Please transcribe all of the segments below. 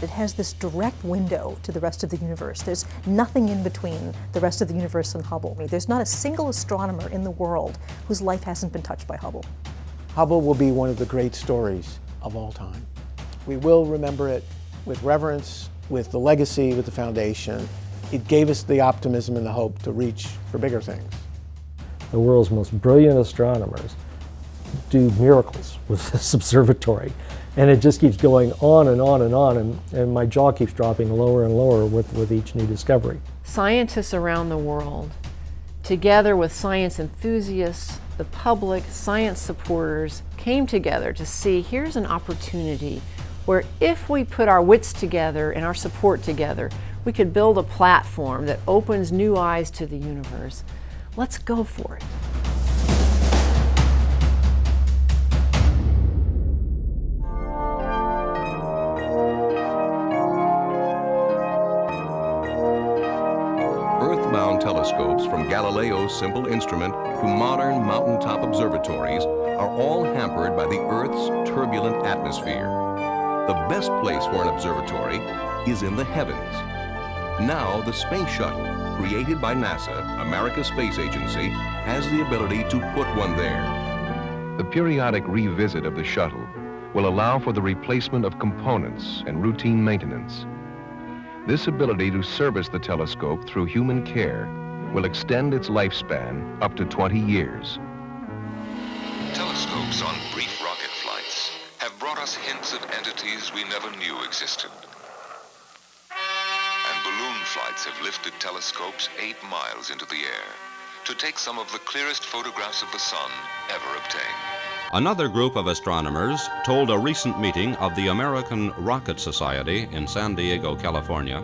It has this direct window to the rest of the universe. There's nothing in between the rest of the universe and Hubble. There's not a single astronomer in the world whose life hasn't been touched by Hubble. Hubble will be one of the great stories of all time. We will remember it with reverence, with the legacy, with the foundation. It gave us the optimism and the hope to reach for bigger things. The world's most brilliant astronomers do miracles with this observatory. And it just keeps going on and on and on, and my jaw keeps dropping lower and lower with each new discovery. Scientists around the world, together with science enthusiasts, the public, science supporters, came together to see here's an opportunity where if we put our wits together and our support together, we could build a platform that opens new eyes to the universe. Let's go for it. Earthbound telescopes from Galileo's simple instrument to modern mountaintop observatories are all hampered by the Earth's turbulent atmosphere. The best place for an observatory is in the heavens. Now the Space Shuttle, created by NASA, America's space agency, has the ability to put one there. The periodic revisit of the shuttle will allow for the replacement of components and routine maintenance. This ability to service the telescope through human care will extend its lifespan up to 20 years. Telescopes on brief rocket flights have brought us hints of entities we never knew existed. And balloon flights have lifted telescopes 8 miles into the air to take some of the clearest photographs of the sun ever obtained. Another group of astronomers told a recent meeting of the American Rocket Society in San Diego, California,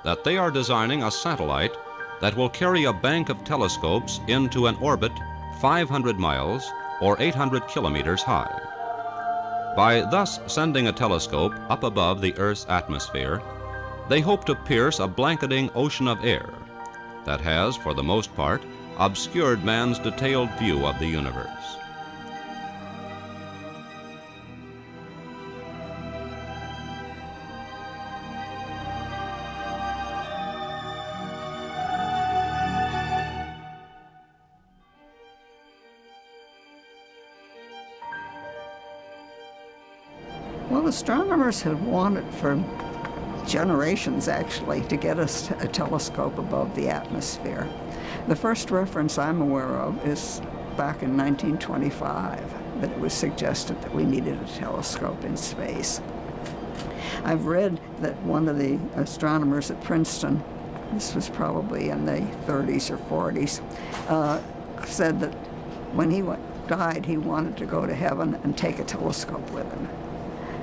that they are designing a satellite that will carry a bank of telescopes into an orbit 500 miles or 800 kilometers high. By thus sending a telescope up above the Earth's atmosphere, they hope to pierce a blanketing ocean of air that has, for the most part, obscured man's detailed view of the universe. Well, astronomers had wanted for generations, actually, to get us a telescope above the atmosphere. The first reference I'm aware of is back in 1925, that it was suggested that we needed a telescope in space. I've read that one of the astronomers at Princeton, this was probably in the 30s or 40s, said that when he died, he wanted to go to heaven and take a telescope with him.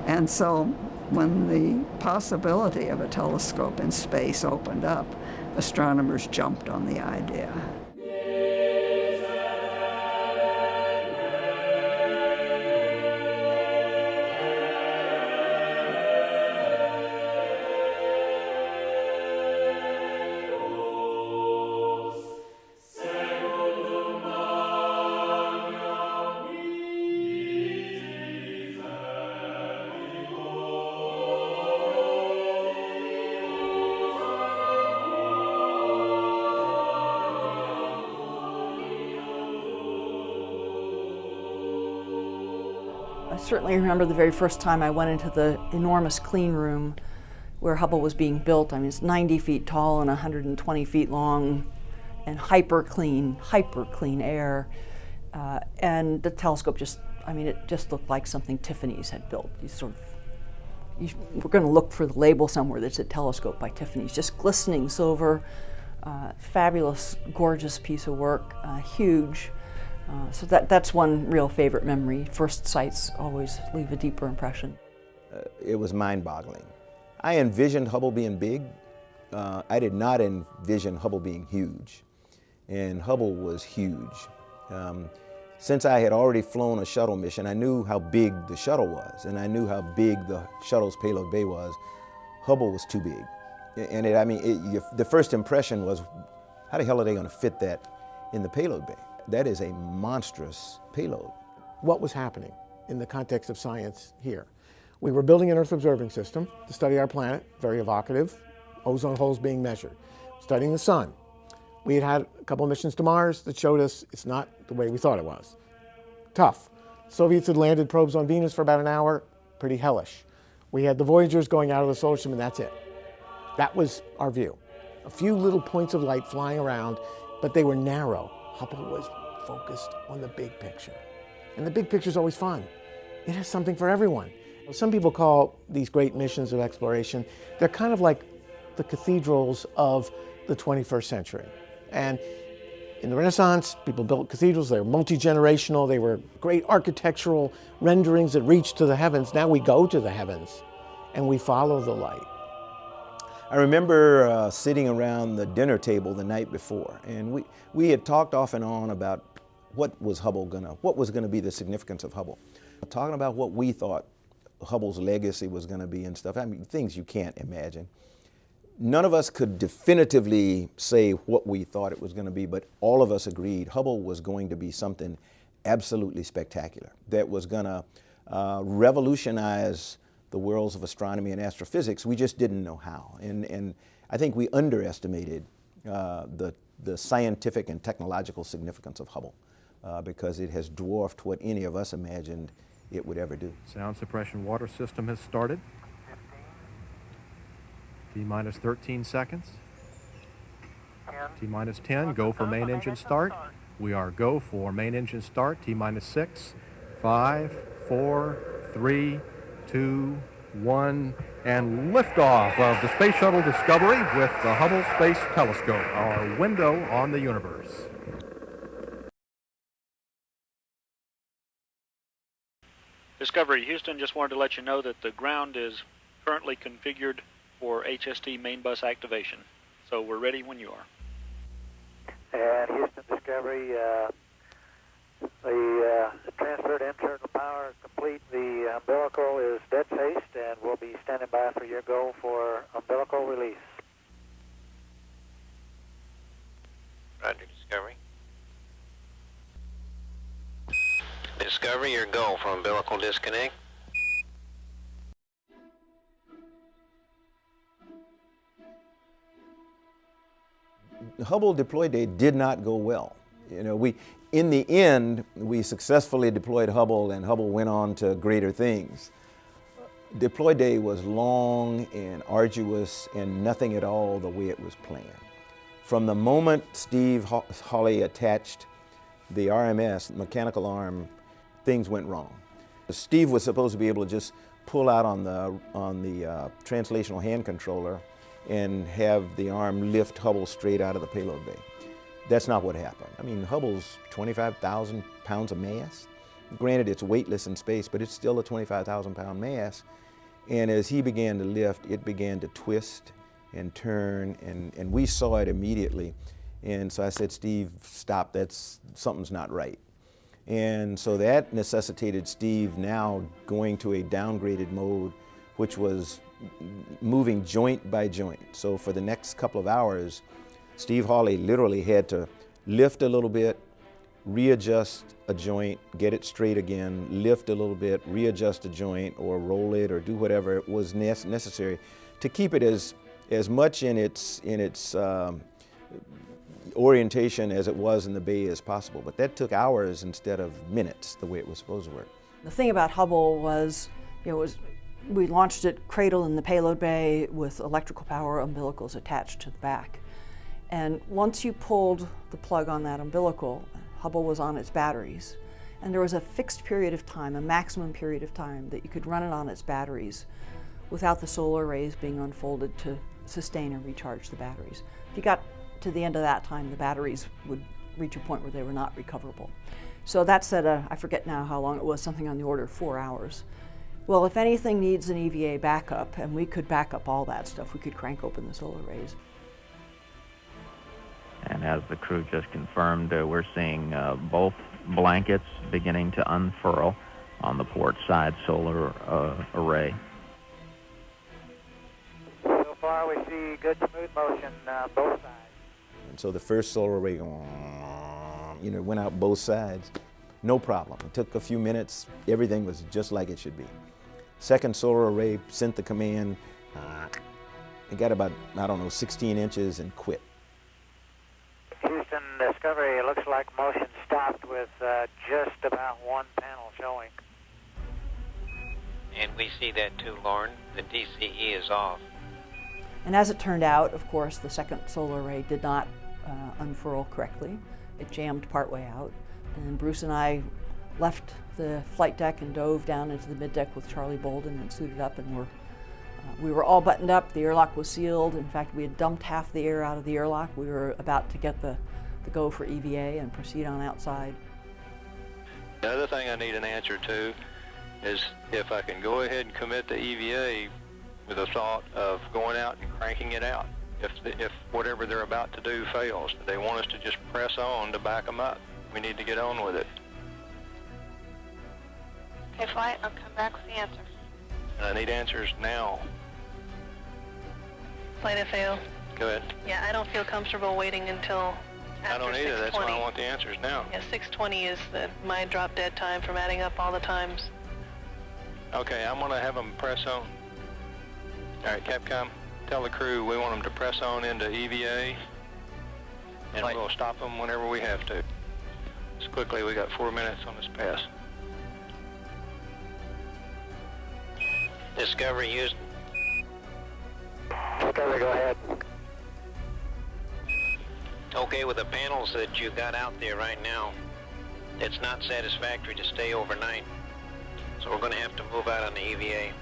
And so when the possibility of a telescope in space opened up, astronomers jumped on the idea. I certainly remember the very first time I went into the enormous clean room where Hubble was being built. I mean, it's 90 feet tall and 120 feet long, and hyper clean air. And the telescope just, I mean, it just looked like something Tiffany's had built. We're going to look for the label somewhere that said telescope by Tiffany's. Just glistening silver, fabulous, gorgeous piece of work, huge. So that's one real favorite memory. First sights always leave a deeper impression. It was mind-boggling. I envisioned Hubble being big. I did not envision Hubble being huge. And Hubble was huge. Since I had already flown a shuttle mission, I knew how big the shuttle was, and I knew how big the shuttle's payload bay was. Hubble was too big. And the first impression was, how the hell are they going to fit that in the payload bay? That is a monstrous payload. What was happening in the context of science here? We were building an Earth observing system to study our planet, very evocative, ozone holes being measured, studying the sun. We had had a couple of missions to Mars that showed us it's not the way we thought it was. Tough. Soviets had landed probes on Venus for about an hour, pretty hellish. We had the Voyagers going out of the solar system, and that's it. That was our view. A few little points of light flying around, but they were narrow. Hubble was focused on the big picture. And the big picture is always fun. It has something for everyone. Some people call these great missions of exploration, they're kind of like the cathedrals of the 21st century. And in the Renaissance, people built cathedrals. They were multi-generational. They were great architectural renderings that reached to the heavens. Now we go to the heavens and we follow the light. I remember sitting around the dinner table the night before, and we had talked off and on about what was gonna be the significance of Hubble. Talking about what we thought Hubble's legacy was gonna be and stuff. I mean, things you can't imagine. None of us could definitively say what we thought it was going to be, but all of us agreed Hubble was going to be something absolutely spectacular that was going to revolutionize the worlds of astronomy and astrophysics. We just didn't know how. And I think we underestimated the scientific and technological significance of Hubble because it has dwarfed what any of us imagined it would ever do. Sound suppression water system has started. T-minus 13 seconds. T-minus 10, go for main engine start. We are go for main engine start, T-minus 6, 5, 4, 3, 2, 1, and liftoff of the Space Shuttle Discovery with the Hubble Space Telescope, our window on the universe. Discovery Houston, just wanted to let you know that the ground is currently configured for HST main bus activation. So we're ready when you are. And Houston Discovery, the transferred internal power complete. The umbilical is dead faced, and we'll be standing by for your go for umbilical release. Roger, Discovery. Discovery, your go for umbilical disconnect. Hubble deploy day did not go well. You know, in the end, we successfully deployed Hubble, and Hubble went on to greater things. Deploy day was long and arduous and nothing at all the way it was planned. From the moment Steve Hawley attached the RMS, mechanical arm, things went wrong. Steve was supposed to be able to just pull out on the translational hand controller and have the arm lift Hubble straight out of the payload bay. That's not what happened. I mean, Hubble's 25,000 pounds of mass. Granted, it's weightless in space, but it's still a 25,000 pound mass. And as he began to lift, it began to twist and turn, and we saw it immediately. And so I said, Steve, stop, something's not right. And so that necessitated Steve now going to a downgraded mode, which was moving joint by joint. So for the next couple of hours, Steve Hawley literally had to lift a little bit, readjust a joint, get it straight again, lift a little bit, readjust a joint, or roll it, or do whatever was necessary to keep it as much in its orientation as it was in the bay as possible. But that took hours instead of minutes, the way it was supposed to work. The thing about Hubble was, we launched it cradle in the payload bay with electrical power umbilicals attached to the back. And once you pulled the plug on that umbilical, Hubble was on its batteries. And there was a fixed period of time, a maximum period of time, that you could run it on its batteries without the solar rays being unfolded to sustain and recharge the batteries. If you got to the end of that time, the batteries would reach a point where they were not recoverable. So that said, I forget now how long it was, something on the order of 4 hours. Well, if anything needs an EVA backup, and we could back up all that stuff, we could crank open the solar rays. And as the crew just confirmed, we're seeing both blankets beginning to unfurl on the port side solar array. So far we see good smooth motion both sides. And so the first solar array, went out both sides. No problem. It took a few minutes. Everything was just like it should be. Second solar array sent the command. It got about, I don't know, 16 inches and quit. Houston, Discovery, it looks like motion stopped with just about one panel showing. And we see that too, Lauren. The DCE is off. And as it turned out, of course, the second solar array did not unfurl correctly. It jammed partway out. And Bruce and I left the flight deck and dove down into the middeck with Charlie Bolden and suited up, and we were all buttoned up. The airlock was sealed. In fact, we had dumped half the air out of the airlock. We were about to get the go for EVA and proceed on outside. The other thing I need an answer to is if I can go ahead and commit the EVA with the thought of going out and cranking it out. If whatever they're about to do fails, they want us to just press on to back them up. We need to get on with it. Okay, flight, I'll come back with the answer. And I need answers now. Flight FAO. Go ahead. Yeah, I don't feel comfortable waiting until after I don't either. 6:20. That's why I want the answers now. Yeah, 6:20 is my drop dead time from adding up all the times. Okay, I'm going to have them press on. All right, Capcom, tell the crew we want them to press on into EVA, and we'll stop them whenever we have to. Just quickly, we got 4 minutes on this pass. Discovery, Houston. Discovery, go ahead. Okay, with the panels that you got out there right now, it's not satisfactory to stay overnight. So we're going to have to move out on the EVA.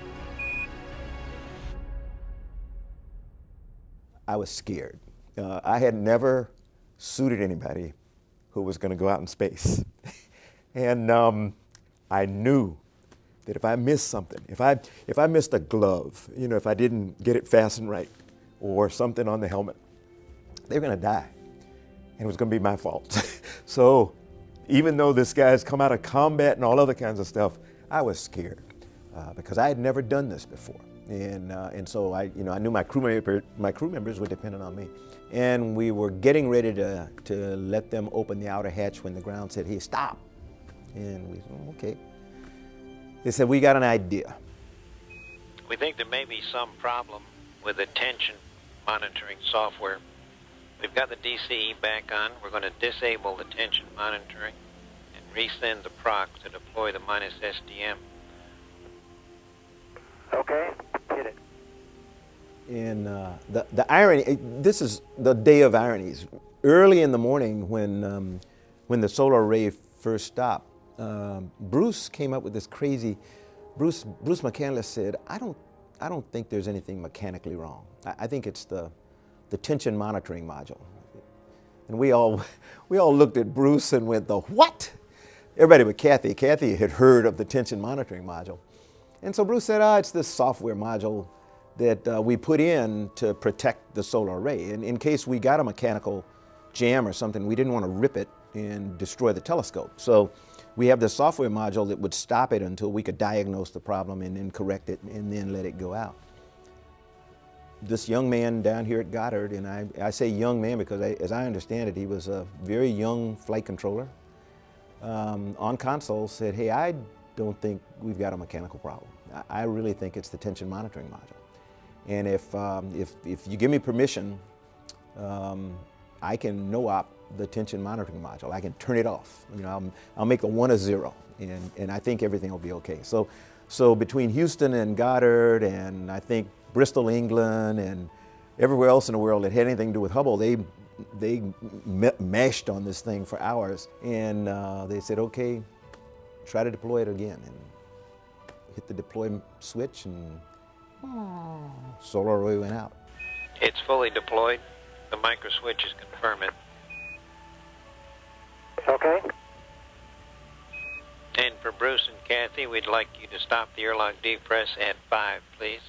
I was scared. I had never suited anybody who was going to go out in space. And I knew that if I missed something, if I missed a glove, you know, if I didn't get it fastened right, or something on the helmet, they were going to die. And it was going to be my fault. So even though this guy's come out of combat and all other kinds of stuff, I was scared because I had never done this before. And so I knew my crew members were dependent on me. And we were getting ready to let them open the outer hatch when the ground said, hey, stop. And we said, oh, okay. They said, we got an idea. We think there may be some problem with the tension monitoring software. We've got the DCE back on. We're going to disable the tension monitoring and resend the proc to deploy the minus SDM. Okay, hit it. And the irony, this is the day of ironies. Early in the morning when the solar array first stopped, Bruce came up with this crazy, Bruce McCandless said, I don't think there's anything mechanically wrong. I think it's the tension monitoring module. And we all looked at Bruce and went, the what? Everybody but Kathy. Kathy had heard of the tension monitoring module. And so Bruce said, it's this software module that we put in to protect the solar array. And in case we got a mechanical jam or something, we didn't want to rip it and destroy the telescope. So we have this software module that would stop it until we could diagnose the problem and then correct it and then let it go out. This young man down here at Goddard, and I say young man because as I understand it, he was a very young flight controller, on console said, hey, I don't think we've got a mechanical problem. I really think it's the tension monitoring module. And if you give me permission, I can no-op the tension monitoring module. I can turn it off. You know, I'll make the 1 a 0, and I think everything will be okay. So between Houston and Goddard, and I think Bristol, England, and everywhere else in the world that had anything to do with Hubble, they mashed on this thing for hours, and they said, okay, try to deploy it again, and hit the deploy switch, and solar array went out. It's fully deployed. The micro switch is confirming. Okay. And for Bruce and Kathy, we'd like you to stop the airlock depress at 5, please.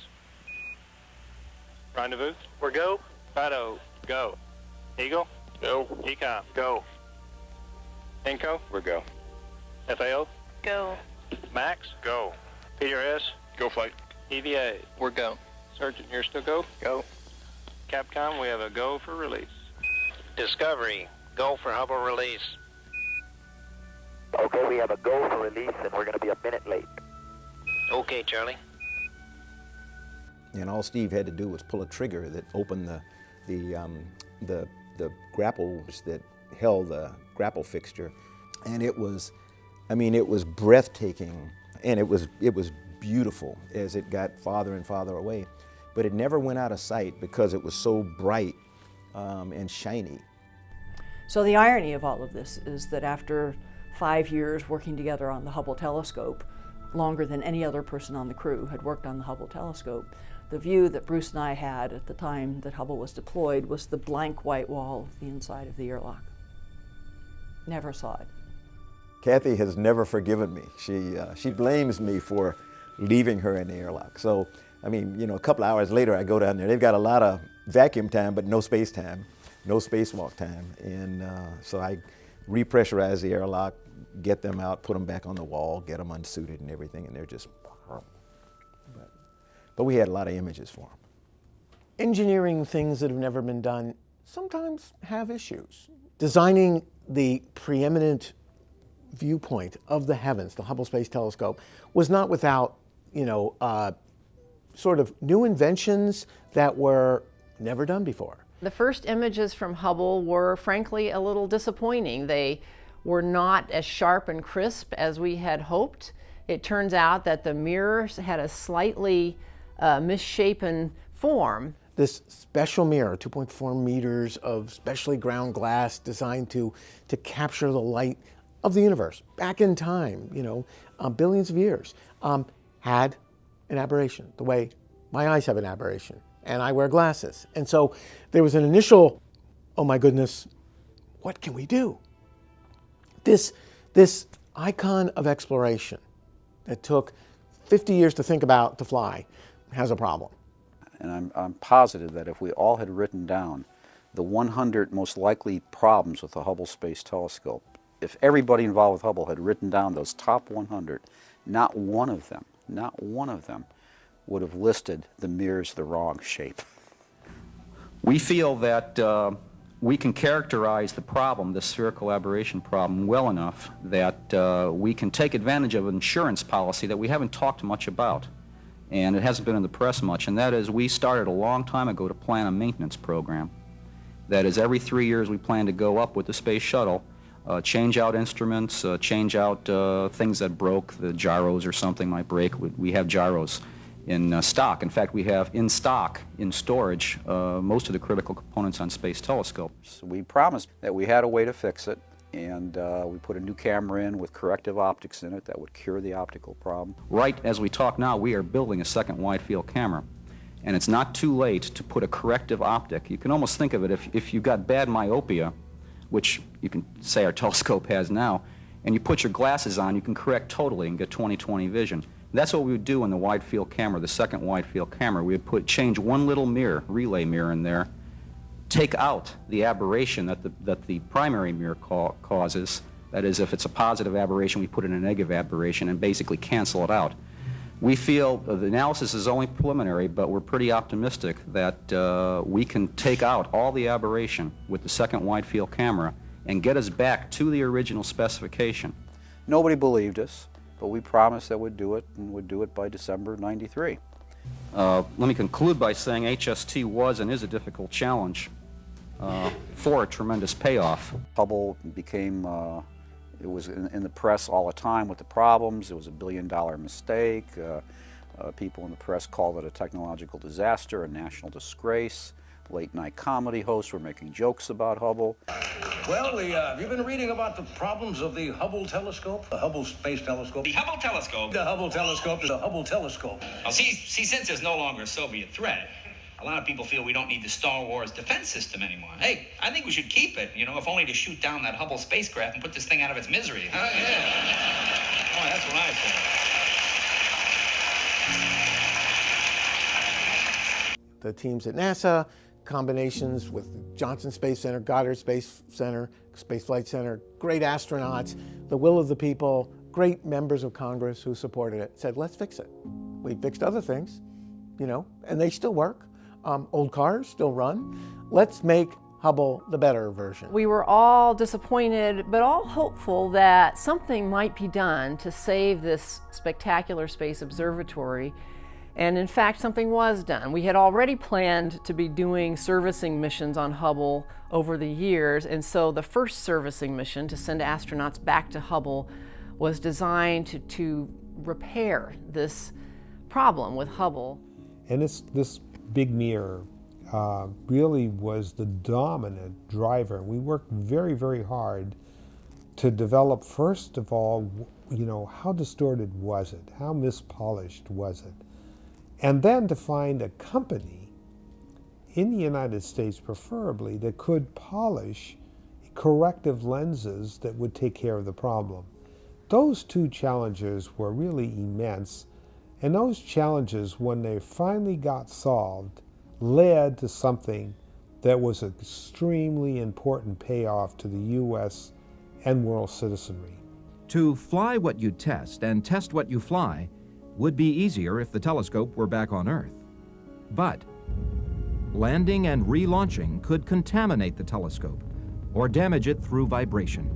Rendezvous, we're go. Fido, go. Eagle, go. Ecom, go. Inco, we're go. FAO, Go. Max, go. PRS, go flight. EVA, we're go. Sergeant, you're still go? Go. Capcom, we have a go for release. Discovery, go for Hubble release. Okay, we have a go for release, and we're going to be a minute late. Okay, Charlie. And all Steve had to do was pull a trigger that opened the grapples that held the grapple fixture. And it was, I mean, it was breathtaking, and it was beautiful as it got farther and farther away. But it never went out of sight because it was so bright and shiny. So the irony of all of this is that after 5 years working together on the Hubble telescope, longer than any other person on the crew had worked on the Hubble telescope, the view that Bruce and I had at the time that Hubble was deployed was the blank white wall of the inside of the airlock. Never saw it. Kathy has never forgiven me. She blames me for leaving her in the airlock. So, I mean, you know, a couple hours later I go down there. They've got a lot of vacuum time, but no space time, no spacewalk time. And so I repressurize the airlock, get them out, put them back on the wall, get them unsuited and everything, and they're just, but we had a lot of images for them. Engineering things that have never been done sometimes have issues. Designing the preeminent viewpoint of the heavens, the Hubble Space Telescope, was not without, you know, sort of new inventions that were never done before. The first images from Hubble were frankly a little disappointing. They were not as sharp and crisp as we had hoped. It turns out that the mirrors had a slightly misshapen form. This special mirror, 2.4 meters of specially ground glass designed to capture the light of the universe back in time, you know, billions of years, had an aberration, the way my eyes have an aberration, and I wear glasses. And so there was an initial, oh my goodness, what can we do? This icon of exploration that took 50 years to think about to fly has a problem. And I'm positive that if we all had written down the 100 most likely problems with the Hubble Space Telescope, if everybody involved with Hubble had written down those top 100, not one of them would have listed the mirrors the wrong shape. We feel that we can characterize the problem, the spherical aberration problem, well enough that we can take advantage of an insurance policy that we haven't talked much about, and it hasn't been in the press much, and that is we started a long time ago to plan a maintenance program. That is, every 3 years we plan to go up with the space shuttle, change out instruments, change out things that broke, the gyros or something might break. We have gyros in stock. In fact, we have in stock, in storage, most of the critical components on space telescopes. We promised that we had a way to fix it, and we put a new camera in with corrective optics in it that would cure the optical problem. Right as we talk now, we are building a second wide field camera, and it's not too late to put a corrective optic. You can almost think of it if you've got bad myopia, which you can say our telescope has now, and you put your glasses on, you can correct totally and get 20/20 vision. That's what we would do in the wide field camera, the second wide field camera. We would change one little mirror, relay mirror in there, take out the aberration that the primary mirror causes. That is, if it's a positive aberration, we put in a negative aberration and basically cancel it out. We feel the analysis is only preliminary, but we're pretty optimistic that we can take out all the aberration with the second wide field camera and get us back to the original specification. Nobody believed us, but we promised that we'd do it, and would do it by December '93. Let me conclude by saying HST was and is a difficult challenge for a tremendous payoff. Hubble became, it was in the press all the time with the problems. It was a billion-dollar mistake. People in the press called it a technological disaster, a national disgrace. Late-night comedy hosts were making jokes about Hubble. Well, have you been reading about the problems of the Hubble telescope? The Hubble Space Telescope? The Hubble telescope? The Hubble telescope. The Hubble telescope. Well, see, since there's no longer a Soviet threat, a lot of people feel we don't need the Star Wars defense system anymore. Hey, I think we should keep it, you know, if only to shoot down that Hubble spacecraft and put this thing out of its misery. Huh? Yeah. Oh, that's what I say. The teams at NASA, combinations with Johnson Space Center, Goddard Space Center, Space Flight Center, great astronauts, the will of the people, great members of Congress who supported it, said, let's fix it. We fixed other things, you know, and they still work. Old cars still run. Let's make Hubble the better version. We were all disappointed, but all hopeful that something might be done to save this spectacular space observatory. And in fact, something was done. We had already planned to be doing servicing missions on Hubble over the years, and so the first servicing mission to send astronauts back to Hubble was designed to repair this problem with Hubble. And this big mirror really was the dominant driver. We worked very, very hard to develop, first of all, how distorted was it? How mispolished was it? And then to find a company in the United States, preferably, that could polish corrective lenses that would take care of the problem. Those two challenges were really immense, and those challenges, when they finally got solved, led to something that was an extremely important payoff to the U.S. and world citizenry. To fly what you test and test what you fly would be easier if the telescope were back on Earth. But landing and relaunching could contaminate the telescope or damage it through vibration.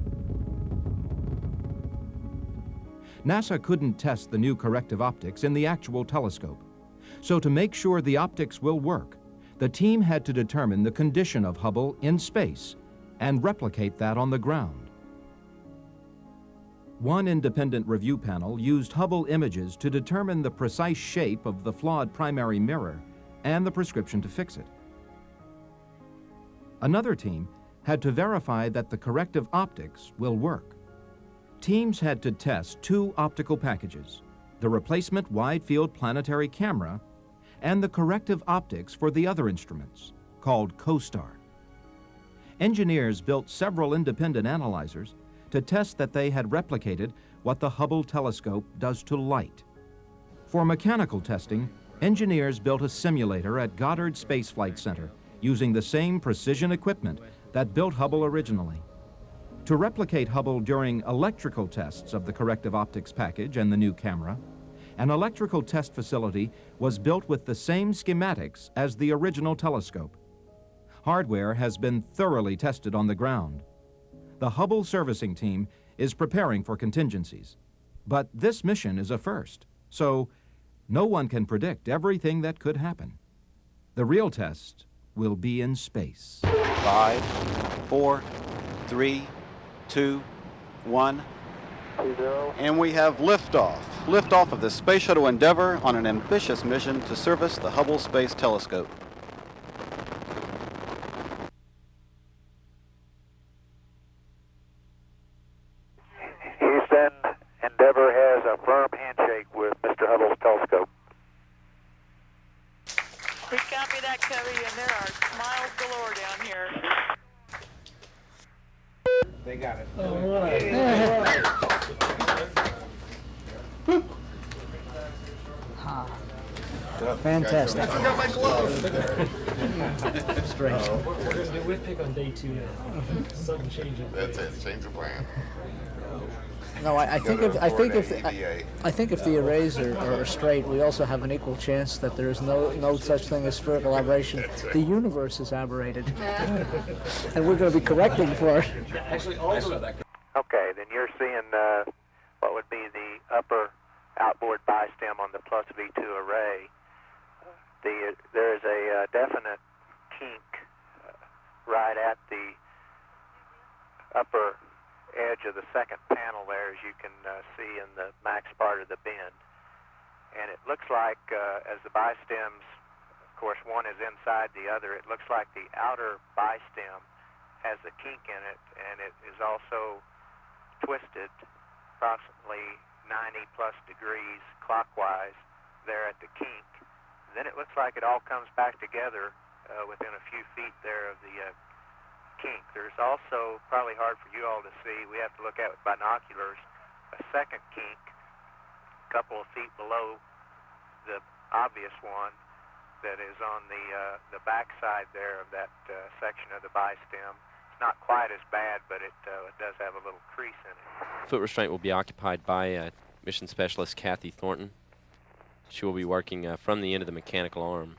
NASA couldn't test the new corrective optics in the actual telescope. So to make sure the optics will work, the team had to determine the condition of Hubble in space and replicate that on the ground. One independent review panel used Hubble images to determine the precise shape of the flawed primary mirror and the prescription to fix it. Another team had to verify that the corrective optics will work. Teams had to test two optical packages, the replacement wide-field planetary camera and the corrective optics for the other instruments, called CoStar. Engineers built several independent analyzers to test that they had replicated what the Hubble telescope does to light. For mechanical testing, engineers built a simulator at Goddard Space Flight Center using the same precision equipment that built Hubble originally. To replicate Hubble during electrical tests of the corrective optics package and the new camera, an electrical test facility was built with the same schematics as the original telescope. Hardware has been thoroughly tested on the ground. The Hubble servicing team is preparing for contingencies. But this mission is a first, so no one can predict everything that could happen. The real test will be in space. 5, 4, 3, 2, 1. And we have liftoff. Liftoff of the Space Shuttle Endeavour on an ambitious mission to service the Hubble Space Telescope. Houston, Endeavour has a firm handshake with Mr. Hubble's telescope. We copy that, Cubby, and there are smiles galore down here. They got it. All right. Fantastic. I forgot my glove. Strange. We're going to do whip pick on day 2 now. Sudden change of That's it. Change the plan. No, I think if the arrays are straight, we also have an equal chance that there is no such thing as spherical aberration. The universe is aberrated, and we're going to be correcting for it. Actually, also Okay, then you're seeing what would be the upper outboard bistem on the plus V2 array. There is a definite kink right at the upper edge of the second panel there, as you can see in the max part of the bend. And it looks like, as the bistems, of course, one is inside the other, it looks like the outer bistem has a kink in it, and it is also twisted approximately 90 plus degrees clockwise there at the kink. Then it looks like it all comes back together within a few feet there of the kink. There's also, probably hard for you all to see, we have to look at with binoculars, a second kink a couple of feet below the obvious one that is on the back side there of that section of the bistem. It's not quite as bad, but it does have a little crease in it. Foot restraint will be occupied by mission specialist Kathy Thornton. She will be working from the end of the mechanical arm.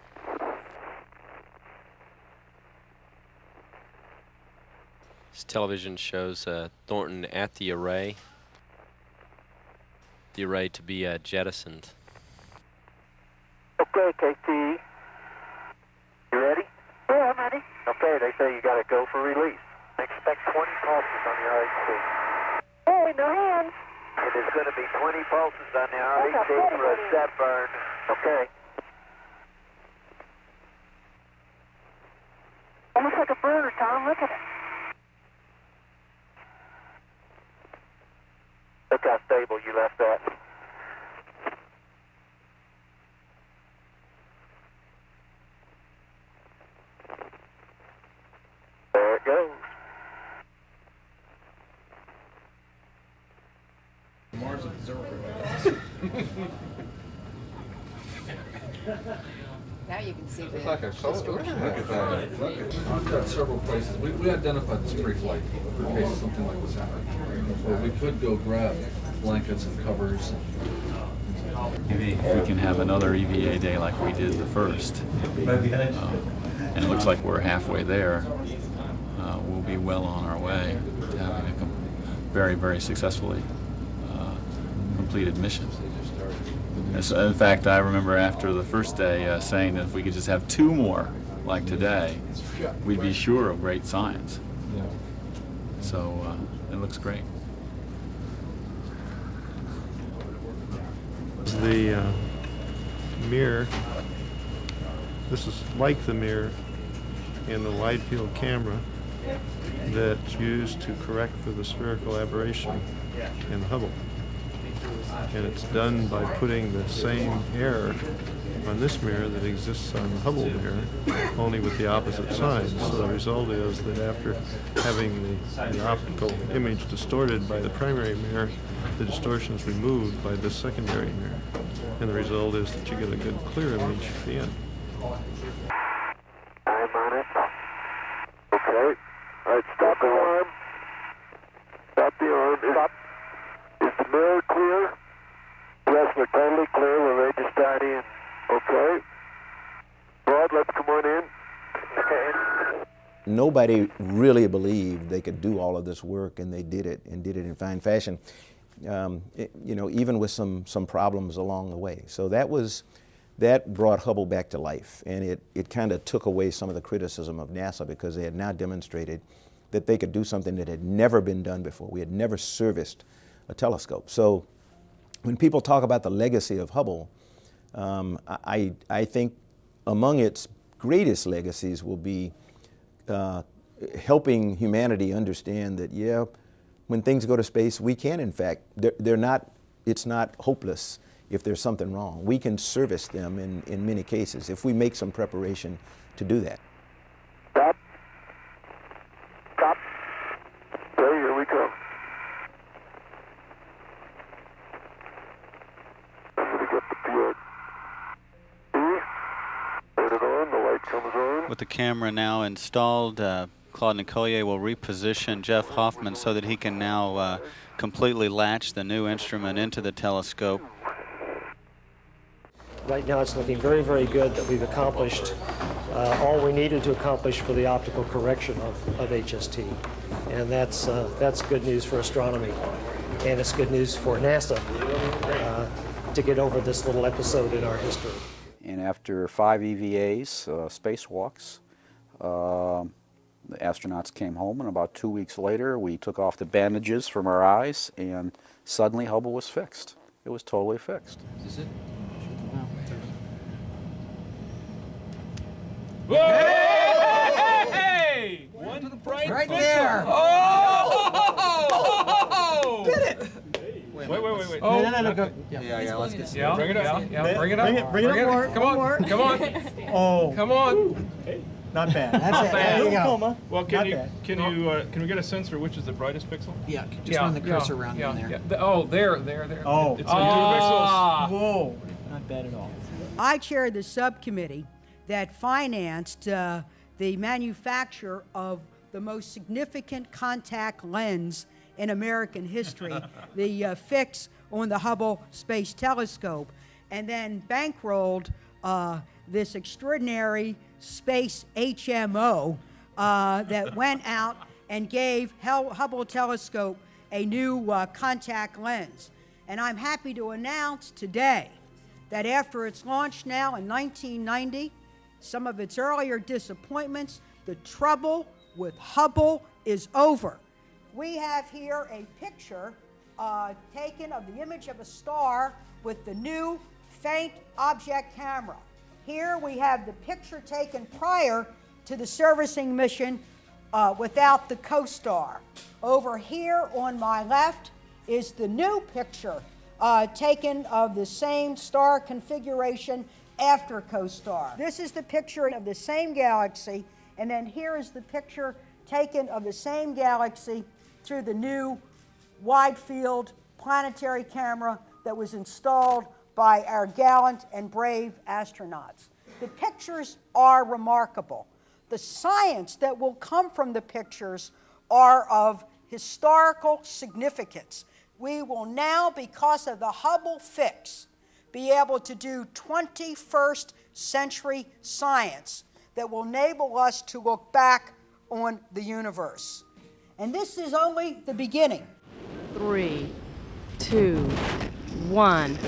This television shows Thornton at the array to be jettisoned. Okay, KT. You ready? Yeah, I'm ready. Okay, they say you got to go for release. Expect 20 pulses on the RHD. Hey, no hands. It is going to be 20 pulses on the RHD for a set burn. Okay. Almost like a bird, Tom. Look at it. Look how stable you left that. There it goes. Mars observer. Now you can see It's the like a solar. Look at that. I've got several places. We identified this pre-flight in case something like this happened. But we could go grab blankets and covers. Maybe if we can have another EVA day like we did the first, and it looks like we're halfway there, we'll be well on our way to having a very, very successfully completed mission. In fact, I remember after the first day saying that if we could just have 2 more like today, we'd be sure of great science. So it looks great. The mirror, this is like the mirror in the wide field camera that's used to correct for the spherical aberration in Hubble. And it's done by putting the same error on this mirror that exists on the Hubble mirror, only with the opposite signs. So the result is that after having the optical image distorted by the primary mirror, the distortion is removed by this secondary mirror. And the result is that you get a good clear image at the end. I'm on it. Okay. All right, stop the arm. Stop the arm. Stop. Is the mirror clear? Yes, we're totally clear. We're ready to start in. Okay. Rod, let's come on in. Okay. Nobody really believed they could do all of this work, and they did it, and did it in fine fashion. You know, even with some problems along the way. So that brought Hubble back to life, and it kind of took away some of the criticism of NASA, because they had now demonstrated that they could do something that had never been done before. We had never serviced a telescope. So when people talk about the legacy of Hubble, I think among its greatest legacies will be helping humanity understand that, yeah, when things go to space, we can, in fact, it's not hopeless if there's something wrong. We can service them in many cases if we make some preparation to do that. Stop. Stop. Okay, here we go. I'm going to get the PRD. Turn it on, the light comes on. With the camera now installed, Claude Nicollier will reposition Jeff Hoffman so that he can now completely latch the new instrument into the telescope. Right now it's looking very, very good that we've accomplished all we needed to accomplish for the optical correction of HST. And that's good news for astronomy. And it's good news for NASA to get over this little episode in our history. And after 5 EVAs, spacewalks, the astronauts came home, and about 2 weeks later we took off the bandages from our eyes, and suddenly Hubble was fixed. It was totally fixed. Is it? Hey! One to the bright right pixel. there. Oh! Did it! Wait. Oh, no, go. Yeah, let's get Yeah, bring it up. Yeah, bring it up. Bring it up more. Come on. More. Come on. Oh. Come on. Not bad. That's Not it. bad. There you go. Well, Not bad. can we get a sense for which is the brightest pixel? Yeah, just run the cursor around in there. Oh, there. Oh. It's 2 pixels. Whoa. Not bad at all. I chaired the subcommittee that financed the manufacture of the most significant contact lens in American history, the fix on the Hubble Space Telescope, and then bankrolled this extraordinary space HMO that went out and gave Hubble Telescope a new contact lens. And I'm happy to announce today that after its launch now in 1990, some of its earlier disappointments, the trouble with Hubble is over. We have here a picture taken of the image of a star with the new faint object camera. Here we have the picture taken prior to the servicing mission without the co-star. Over here on my left is the new picture taken of the same star configuration after co-star. This is the picture of the same galaxy, and then here is the picture taken of the same galaxy through the new wide-field planetary camera that was installed by our gallant and brave astronauts. The pictures are remarkable. The science that will come from the pictures are of historical significance. We will now, because of the Hubble fix, be able to do 21st century science that will enable us to look back on the universe. And this is only the beginning. 3, 2, 1.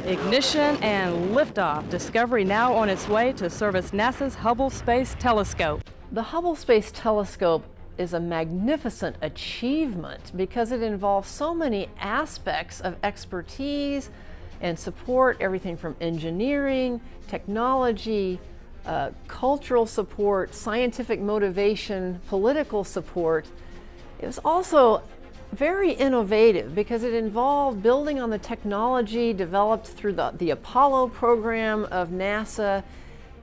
Ignition and liftoff. Discovery now on its way to service NASA's Hubble Space Telescope. The Hubble Space Telescope is a magnificent achievement because it involves so many aspects of expertise and support, everything from engineering, technology, cultural support, scientific motivation, political support. It was also very innovative because it involved building on the technology developed through the Apollo program of NASA,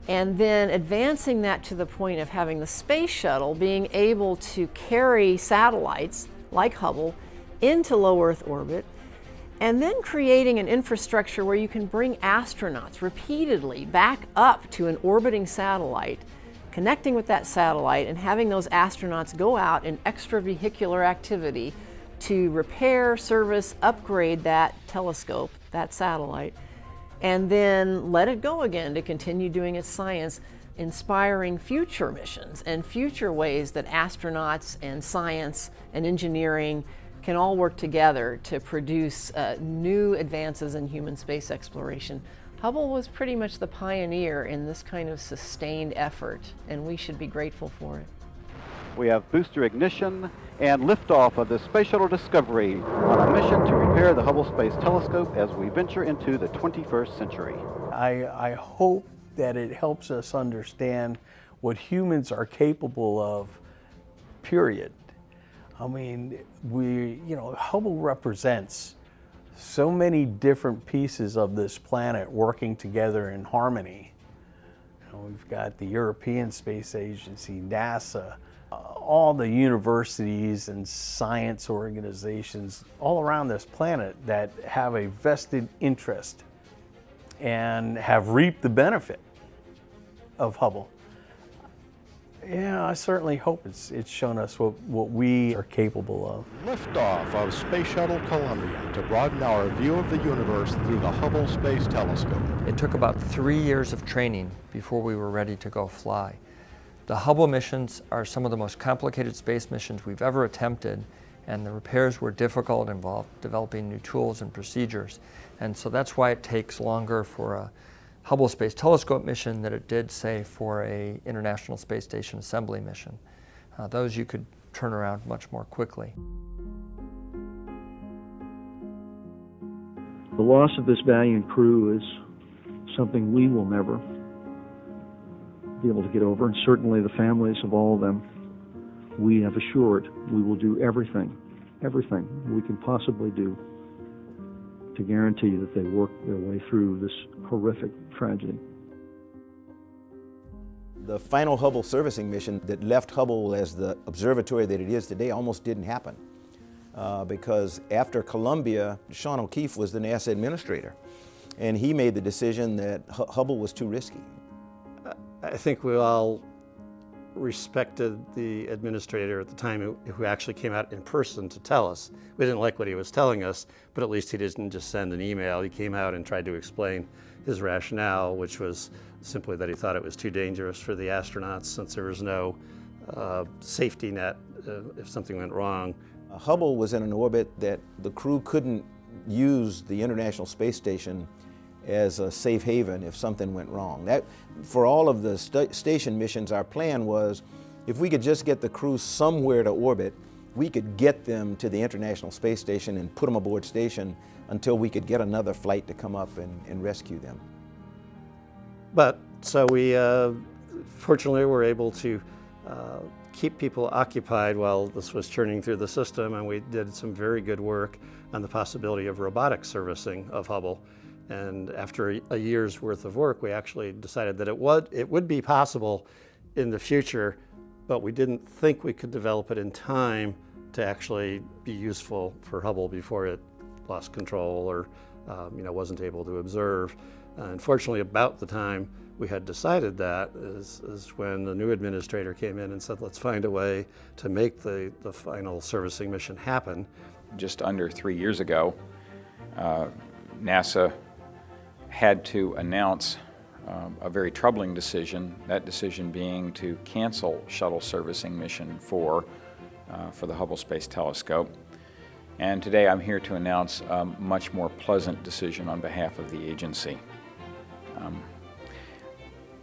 and then advancing that to the point of having the space shuttle being able to carry satellites like Hubble into low Earth orbit, and then creating an infrastructure where you can bring astronauts repeatedly back up to an orbiting satellite, connecting with that satellite and having those astronauts go out in extravehicular activity to repair, service, upgrade that telescope, that satellite, and then let it go again to continue doing its science, inspiring future missions and future ways that astronauts and science and engineering can all work together to produce new advances in human space exploration. Hubble was pretty much the pioneer in this kind of sustained effort, and we should be grateful for it. We have booster ignition and liftoff of the Space Shuttle Discovery on a mission to repair the Hubble Space Telescope as we venture into the 21st century. I hope that it helps us understand what humans are capable of, period. I mean, Hubble represents so many different pieces of this planet working together in harmony. We've got the European Space Agency, NASA, all the universities and science organizations all around this planet that have a vested interest and have reaped the benefit of Hubble. Yeah, I certainly hope it's shown us what we are capable of. Liftoff of Space Shuttle Columbia to broaden our view of the universe through the Hubble Space Telescope. It took about 3 years of training before we were ready to go fly. The Hubble missions are some of the most complicated space missions we've ever attempted, and the repairs were difficult, involved developing new tools and procedures. And so that's why it takes longer for a Hubble Space Telescope mission than it did, say, for a International Space Station assembly mission. Those you could turn around much more quickly. The loss of this valiant crew is something we will never be able to get over, and certainly the families of all of them, we have assured we will do everything we can possibly do to guarantee that they work their way through this horrific tragedy. The final Hubble servicing mission that left Hubble as the observatory that it is today almost didn't happen because after Columbia, Sean O'Keefe was the NASA administrator, and he made the decision that Hubble was too risky. I think we all respected the administrator at the time who actually came out in person to tell us. We didn't like what he was telling us, but at least he didn't just send an email. He came out and tried to explain his rationale, which was simply that he thought it was too dangerous for the astronauts since there was no safety net if something went wrong. Hubble was in an orbit that the crew couldn't use the International Space Station as a safe haven if something went wrong. That, for all of the station missions, our plan was if we could just get the crew somewhere to orbit, we could get them to the International Space Station and put them aboard station until we could get another flight to come up and rescue them. But so we fortunately were able to keep people occupied while this was churning through the system, and we did some very good work on the possibility of robotic servicing of Hubble. And after a year's worth of work, we actually decided that it would be possible in the future, but we didn't think we could develop it in time to actually be useful for Hubble before it lost control or wasn't able to observe. Unfortunately, about the time we had decided that is when the new administrator came in and said, let's find a way to make the final servicing mission happen. Just under 3 years ago, NASA had to announce a very troubling decision, that decision being to cancel shuttle servicing mission 4 for the Hubble Space Telescope. And today I'm here to announce a much more pleasant decision on behalf of the agency.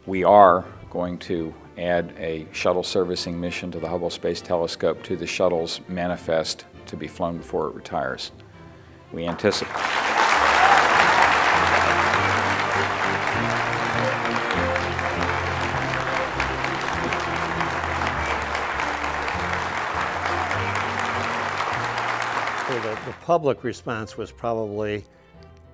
We are going to add a shuttle servicing mission to the Hubble Space Telescope to the shuttle's manifest to be flown before it retires. We anticipate. The public response was probably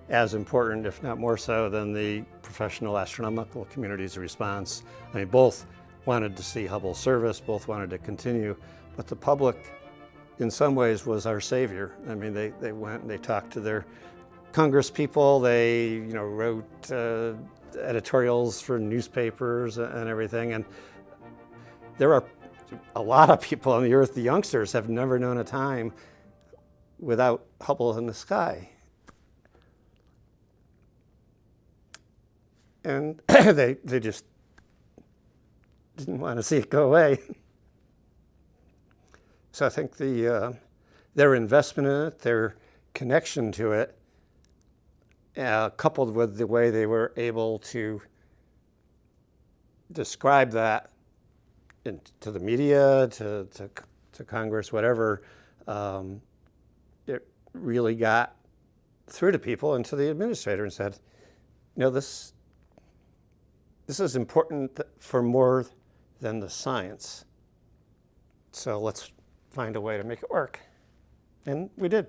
as important, if not more so, than the professional astronomical community's response. I mean, both wanted to see Hubble service, both wanted to continue, but the public, in some ways, was our savior. I mean, they went and they talked to their Congress people, they wrote editorials for newspapers and everything, and there are a lot of people on the Earth, the youngsters, have never known a time without Hubble in the sky. And they just didn't want to see it go away. So I think their investment in it, their connection to it, coupled with the way they were able to describe that to the media, to Congress, whatever, it really got through to people and to the administrator and said, this is important for more than the science. So let's find a way to make it work. And we did.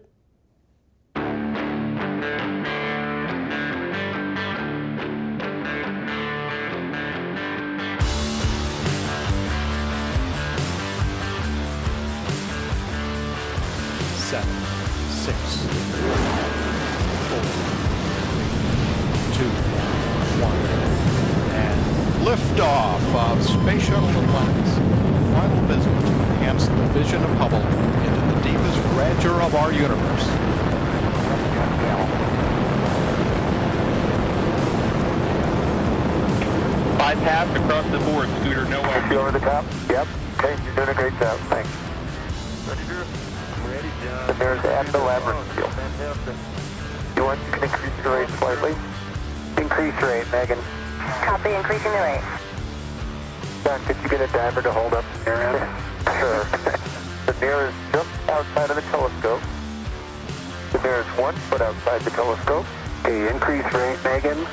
Seven, 6, 5, 4, 3, 2, 1, and liftoff of Space Shuttle Atlantis. Final visit to enhance the vision of Hubble into the deepest grandeur of our universe. Bypass across the board, Scooter, no way. You over the top? Yep. Okay, you're doing a great job. Thanks. Ready, Drew? Ready, John. And there's at the labyrinth field. Fantastic. You want to increase the rate slightly? Increase rate, Megan. Copy, increasing the rate. John, could you get a diver to hold up the near end? Sure. The mirror is just outside of the telescope. The mirror is 1 foot outside the telescope. Okay, increase rate, Megan.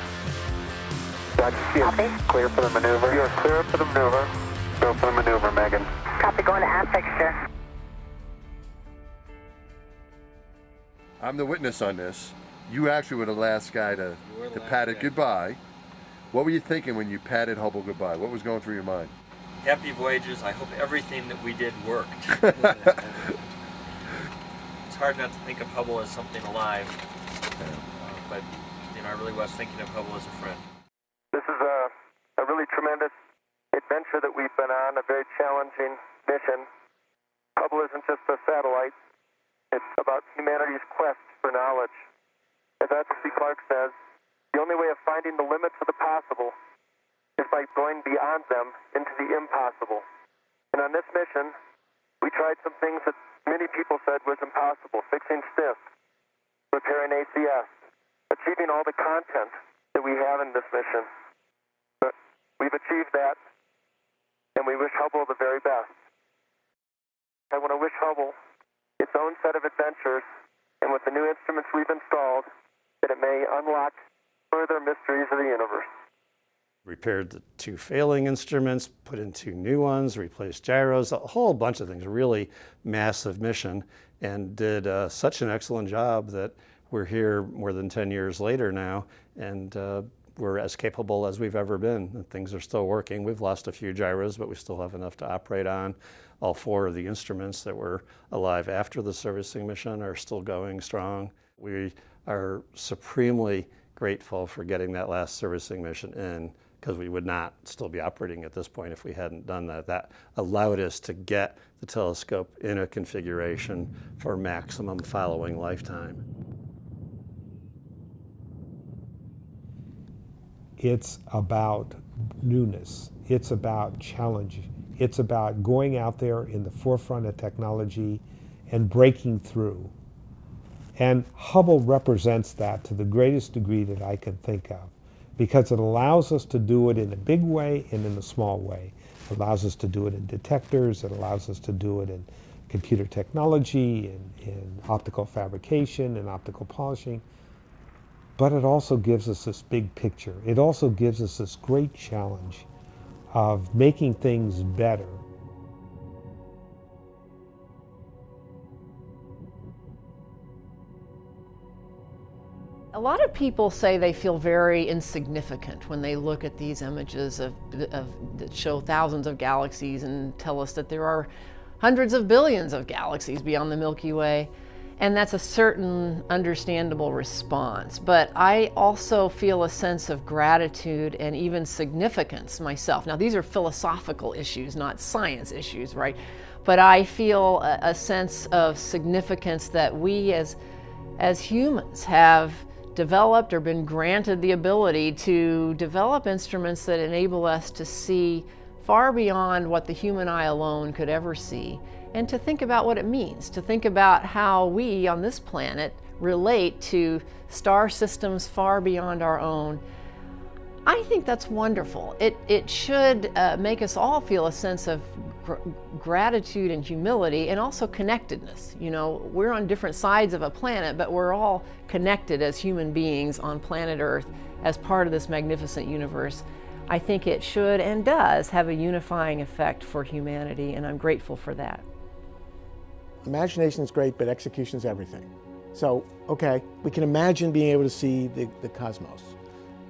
Got you. Copy. Clear for the maneuver. You're clear for the maneuver. Go for the maneuver, Megan. Copy, going to aft fixture. I'm the witness on this. You actually were the last guy to pat it goodbye. What were you thinking when you patted Hubble goodbye? What was going through your mind? Happy voyages. I hope everything that we did worked. It's hard not to think of Hubble as something alive, but I really was thinking of Hubble as a friend. This is a really tremendous adventure that we've been on, a very challenging mission. Hubble isn't just a satellite. It's about humanity's quest for knowledge. As Arthur C. Clarke says, the only way of finding the limits of the possible is by going beyond them into the impossible. And on this mission, we tried some things that many people said was impossible. Fixing STSci, repairing ACS, achieving all the content that we have in this mission. But we've achieved that, and we wish Hubble the very best. I want to wish Hubble its own set of adventures, and with the new instruments we've installed, that it may unlock further mysteries of the universe. Repaired the 2 failing instruments, put in 2 new ones, replaced gyros, a whole bunch of things, a really massive mission, and did such an excellent job that we're here more than 10 years later now, and we're as capable as we've ever been. And things are still working. We've lost a few gyros, but we still have enough to operate on. All 4 of the instruments that were alive after the servicing mission are still going strong. We are supremely grateful for getting that last servicing mission in, because we would not still be operating at this point if we hadn't done that. That allowed us to get the telescope in a configuration for maximum following lifetime. It's about newness. It's about challenge. It's about going out there in the forefront of technology and breaking through. And Hubble represents that to the greatest degree that I can think of, because it allows us to do it in a big way and in a small way. It allows us to do it in detectors. It allows us to do it in computer technology, in optical fabrication, and optical polishing. But it also gives us this big picture. It also gives us this great challenge of making things better. A lot of people say they feel very insignificant when they look at these images that show thousands of galaxies and tell us that there are hundreds of billions of galaxies beyond the Milky Way. And that's a certain understandable response. But I also feel a sense of gratitude and even significance myself. Now, these are philosophical issues, not science issues, right? But I feel a sense of significance that we as humans have developed or been granted the ability to develop instruments that enable us to see far beyond what the human eye alone could ever see, and to think about what it means, to think about how we on this planet relate to star systems far beyond our own. I think that's wonderful. It should make us all feel a sense of gratitude and humility, and also connectedness. You know, we're on different sides of a planet, but we're all connected as human beings on planet Earth as part of this magnificent universe. I think it should and does have a unifying effect for humanity, and I'm grateful for that. Imagination is great, but execution is everything. So, okay, we can imagine being able to see the cosmos,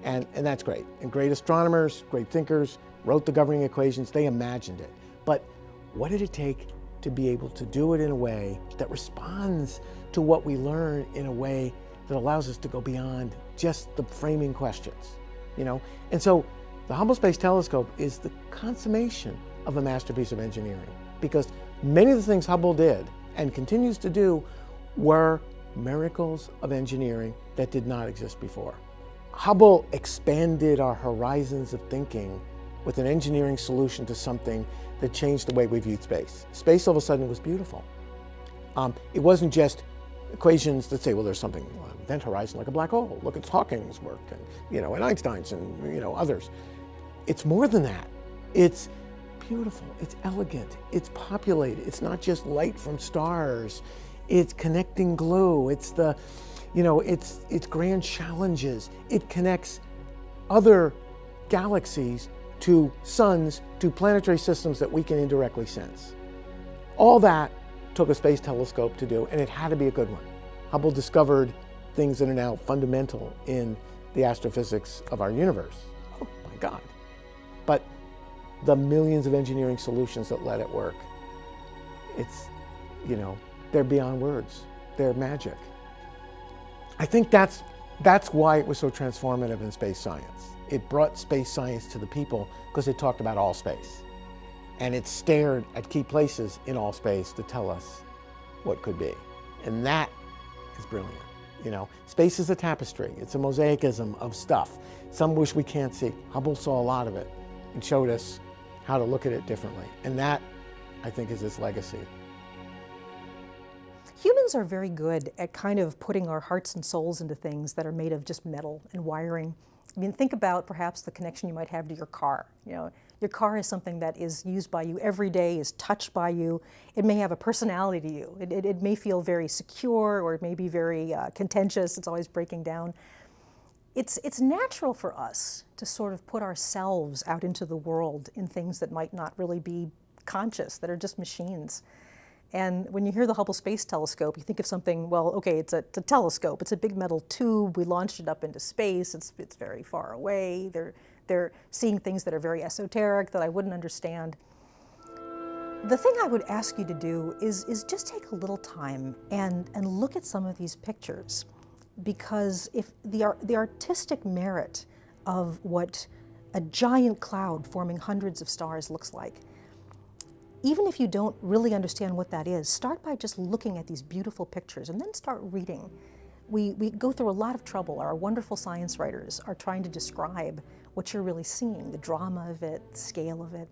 and that's great. And great astronomers, great thinkers, wrote the governing equations, they imagined it. But what did it take to be able to do it in a way that responds to what we learn in a way that allows us to go beyond just the framing questions, you know? And so the Hubble Space Telescope is the consummation of a masterpiece of engineering, because many of the things Hubble did and continues to do were miracles of engineering that did not exist before. Hubble expanded our horizons of thinking with an engineering solution to something that changed the way we viewed space. Space all of a sudden was beautiful. It wasn't just equations that say, well, there's something, event horizon like a black hole. Look at Hawking's work, and and Einstein's, and others. It's more than that. It's beautiful, it's elegant, it's populated. It's not just light from stars. It's connecting glue. It's the, it's grand challenges. It connects other galaxies to suns, to planetary systems that we can indirectly sense. All that took a space telescope to do, and it had to be a good one. Hubble discovered things that are now fundamental in the astrophysics of our universe. Oh my God. But the millions of engineering solutions that let it work, it's, they're beyond words. They're magic. I think that's why it was so transformative in space science. It brought space science to the people because it talked about all space. And it stared at key places in all space to tell us what could be. And that is brilliant. Space is a tapestry. It's a mosaicism of stuff. Some wish we can't see. Hubble saw a lot of it and showed us how to look at it differently. And that, I think, is its legacy. Humans are very good at kind of putting our hearts and souls into things that are made of just metal and wiring. I mean, think about perhaps the connection you might have to your car. You know, your car is something that is used by you every day, is touched by you. It may have a personality to you. It may feel very secure, or it may be very contentious. It's always breaking down. It's natural for us to sort of put ourselves out into the world in things that might not really be conscious, that are just machines. And when you hear the Hubble Space Telescope, you think of something, well, okay, it's a telescope. It's a big metal tube. We launched it up into space. It's very far away. They're seeing things that are very esoteric that I wouldn't understand. The thing I would ask you to do is just take a little time and look at some of these pictures, because if the artistic merit of what a giant cloud forming hundreds of stars looks like, even if you don't really understand what that is, start by just looking at these beautiful pictures and then start reading. We go through a lot of trouble. Our wonderful science writers are trying to describe what you're really seeing, the drama of it, the scale of it,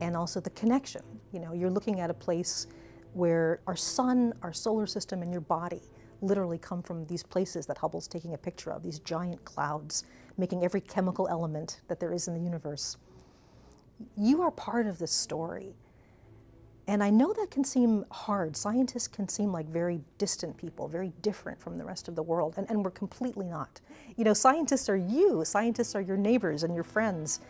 and also the connection. You know, you're looking at a place where our sun, our solar system, and your body literally come from these places that Hubble's taking a picture of, these giant clouds, making every chemical element that there is in the universe. You are part of this story. And I know that can seem hard. Scientists can seem like very distant people, very different from the rest of the world, and we're completely not. You know, scientists are you. Scientists are your neighbors and your friends.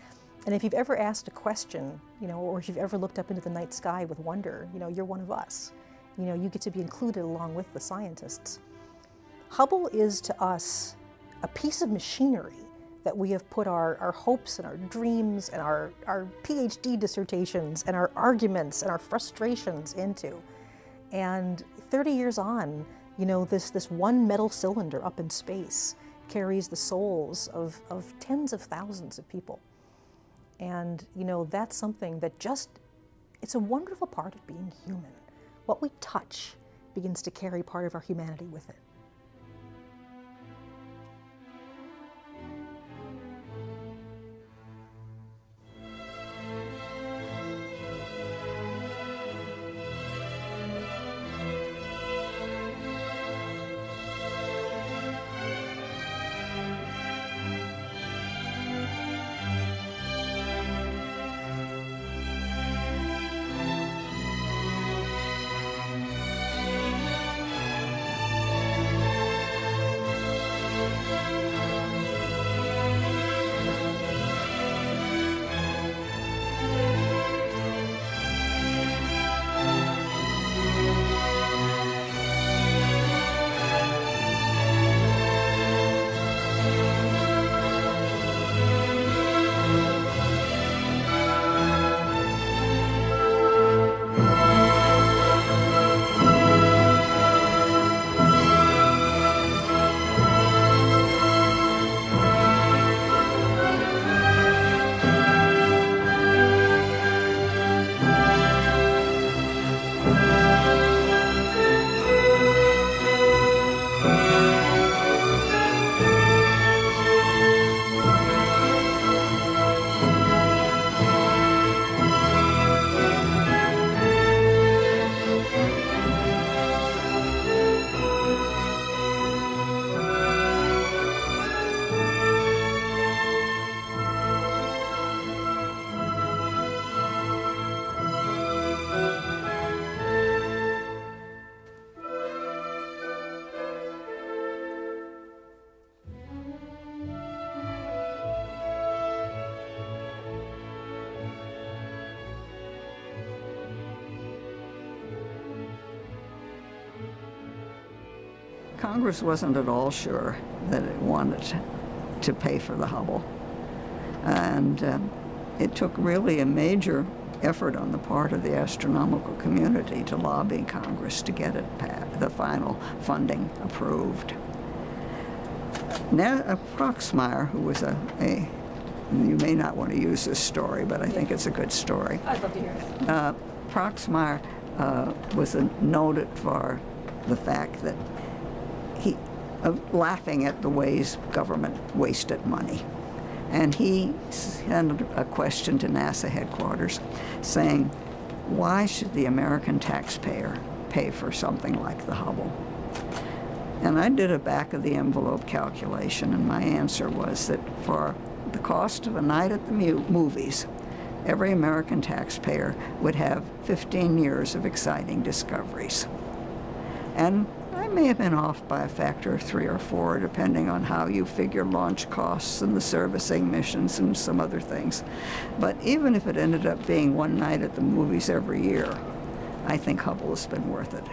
And if you've ever asked a question, you know, or if you've ever looked up into the night sky with wonder, you know, you're one of us. You know, you get to be included along with the scientists. Hubble is to us a piece of machinery that we have put our hopes and our dreams and our PhD dissertations and our arguments and our frustrations into. And 30 years on, you know, this one metal cylinder up in space carries the souls of tens of thousands of people. And, you know, that's something that it's a wonderful part of being human. What we touch begins to carry part of our humanity with it. Congress wasn't at all sure that it wanted to pay for the Hubble. And it took really a major effort on the part of the astronomical community to lobby Congress to get the final funding approved. Proxmire, who was you may not want to use this story, but I think it's a good story. I'd love to hear it. Proxmire was noted for the fact that laughing at the ways government wasted money. And he sent a question to NASA headquarters saying, why should the American taxpayer pay for something like the Hubble? And I did a back-of-the-envelope calculation, and my answer was that for the cost of a night at the movies, every American taxpayer would have 15 years of exciting discoveries. And I may have been off by a factor of 3 or 4, depending on how you figure launch costs and the servicing missions and some other things. But even if it ended up being one night at the movies every year, I think Hubble has been worth it.